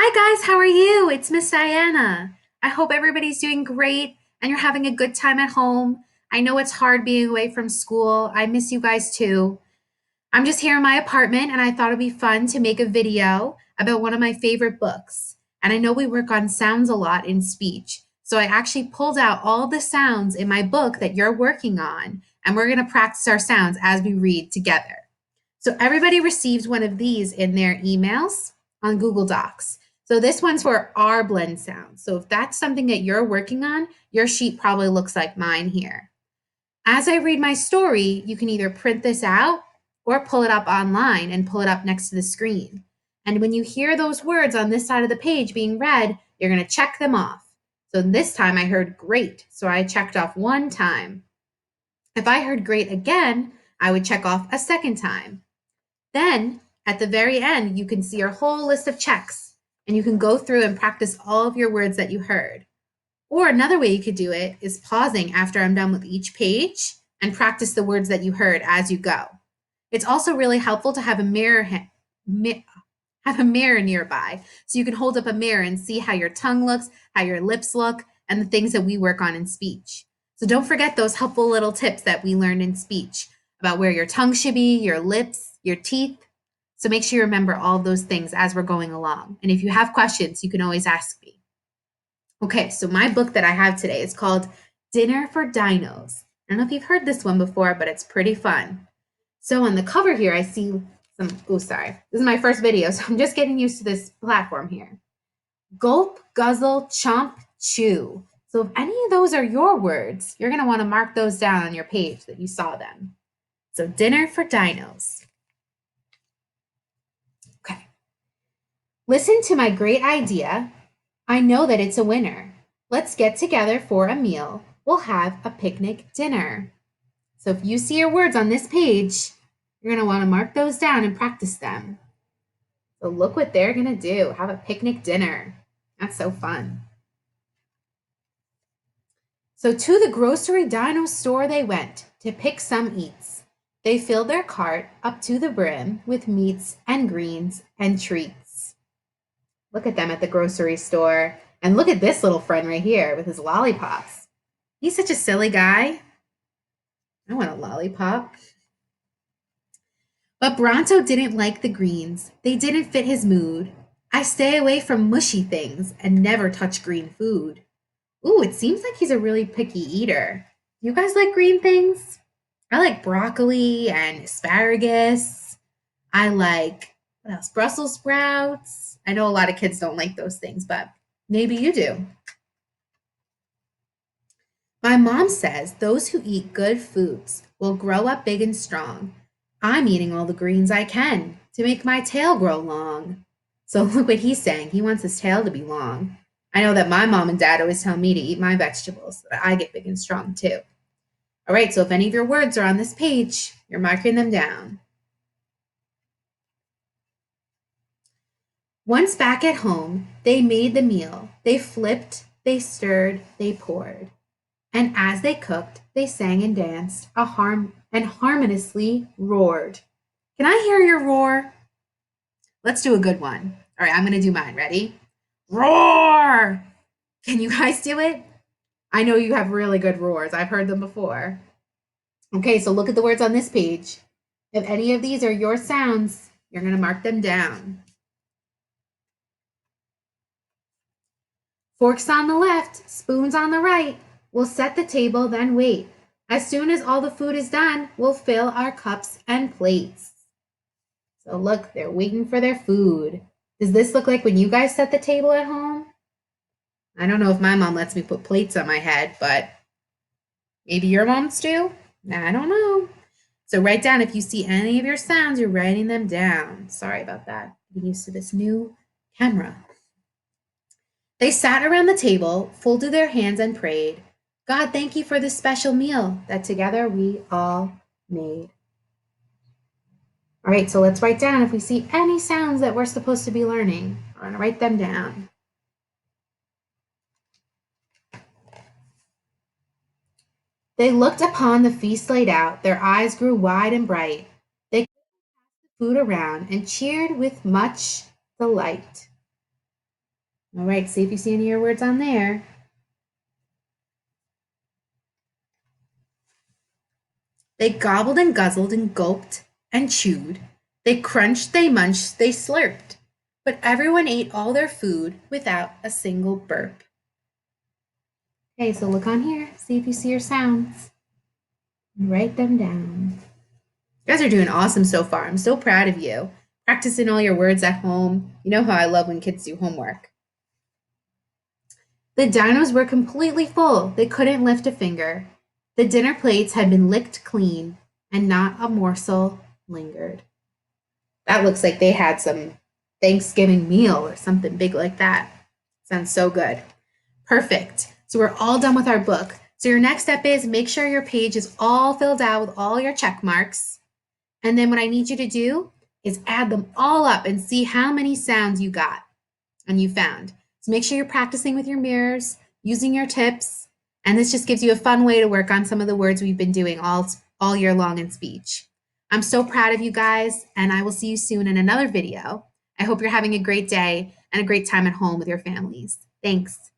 Hi guys, how are you? It's Miss Diana. I hope everybody's doing great and you're having a good time at home. I know it's hard being away from school. I miss you guys too. I'm just here in my apartment and I thought it'd be fun to make a video about one of my favorite books. And I know we work on sounds a lot in speech. So I actually pulled out all the sounds in my book that you're working on, and we're going to practice our sounds as we read together. So everybody receives one of these in their emails on Google Docs. So this one's for our blend sounds. So if that's something that you're working on, your sheet probably looks like mine here. As I read my story, you can either print this out or pull it up online and pull it up next to the screen. And when you hear those words on this side of the page being read, you're going to check them off. So this time I heard great, so I checked off one time. If I heard great again, I would check off a second time. Then at the very end, you can see your whole list of checks and you can go through and practice all of your words that you heard. Or another way you could do it is pausing after I'm done with each page and practice the words that you heard as you go. It's also really helpful to have a mirror nearby so you can hold up a mirror and see how your tongue looks, how your lips look, and the things that we work on in speech. So don't forget those helpful little tips that we learned in speech about where your tongue should be, your lips, your teeth. So make sure you remember all of those things as we're going along. And if you have questions, you can always ask me. Okay, so my book that I have today is called Dinner for Dinos. I don't know if you've heard this one before, but it's pretty fun. So on the cover here, I see sorry. This is my first video, so I'm just getting used to this platform here. Gulp, guzzle, chomp, chew. So if any of those are your words, you're going to want to mark those down on your page that you saw them. So Dinner for Dinos. Okay. Listen to my great idea. I know that it's a winner. Let's get together for a meal. We'll have a picnic dinner. So if you see your words on this page, you're going to want to mark those down and practice them. So look what they're going to do. Have a picnic dinner. That's so fun. So to the grocery dino store they went to pick some eats. They filled their cart up to the brim with meats and greens and treats. Look at them at the grocery store. And look at this little friend right here with his lollipops. He's such a silly guy. I want a lollipop. But Bronto didn't like the greens. They didn't fit his mood. I stay away from mushy things and never touch green food. Ooh, it seems like he's a really picky eater. You guys like green things? I like broccoli and asparagus. I like, what else? Brussels sprouts. I know a lot of kids don't like those things, but maybe you do. My mom says those who eat good foods will grow up big and strong. I'm eating all the greens I can to make my tail grow long. So look what he's saying. He wants his tail to be long. I know that my mom and dad always tell me to eat my vegetables so that I get big and strong too. All right, so if any of your words are on this page, you're marking them down. Once back at home, they made the meal. They flipped, they stirred, they poured. And as they cooked, they sang and danced and harmoniously roared. Can I hear your roar? Let's do a good one. All right, I'm going to do mine. Ready? Roar! Can you guys do it? I know you have really good roars. I've heard them before. Okay, so look at the words on this page. If any of these are your sounds, you're going to mark them down. Forks on the left, spoons on the right. We'll set the table, then wait. As soon as all the food is done, we'll fill our cups and plates. So look, they're waiting for their food. Does this look like when you guys set the table at home? I don't know if my mom lets me put plates on my head, but maybe your moms do? I don't know. So write down if you see any of your sounds, you're writing them down. Sorry about that. Getting used to this new camera. They sat around the table, folded their hands and prayed. God, thank you for this special meal that together we all made. All right, so let's write down if we see any sounds that we're supposed to be learning. We're going to write them down. They looked upon the feast laid out. Their eyes grew wide and bright. They passed the food around and cheered with much delight. All right, see if you see any of your words on there. They gobbled and guzzled and gulped and chewed. They crunched, they munched, they slurped. But everyone ate all their food without a single burp. Okay, so look on here, see if you see your sounds. Write them down. You guys are doing awesome so far. I'm so proud of you. Practicing all your words at home. You know how I love when kids do homework. The dinos were completely full. They couldn't lift a finger. The dinner plates had been licked clean, and not a morsel lingered. That looks like they had some Thanksgiving meal or something big like that. Sounds so good. Perfect. So we're all done with our book. So your next step is make sure your page is all filled out with all your check marks. And then what I need you to do is add them all up and see how many sounds you got and you found. So make sure you're practicing with your mirrors, using your tips, and this just gives you a fun way to work on some of the words we've been doing all year long in speech. I'm so proud of you guys, and I will see you soon in another video. I hope you're having a great day and a great time at home with your families. Thanks.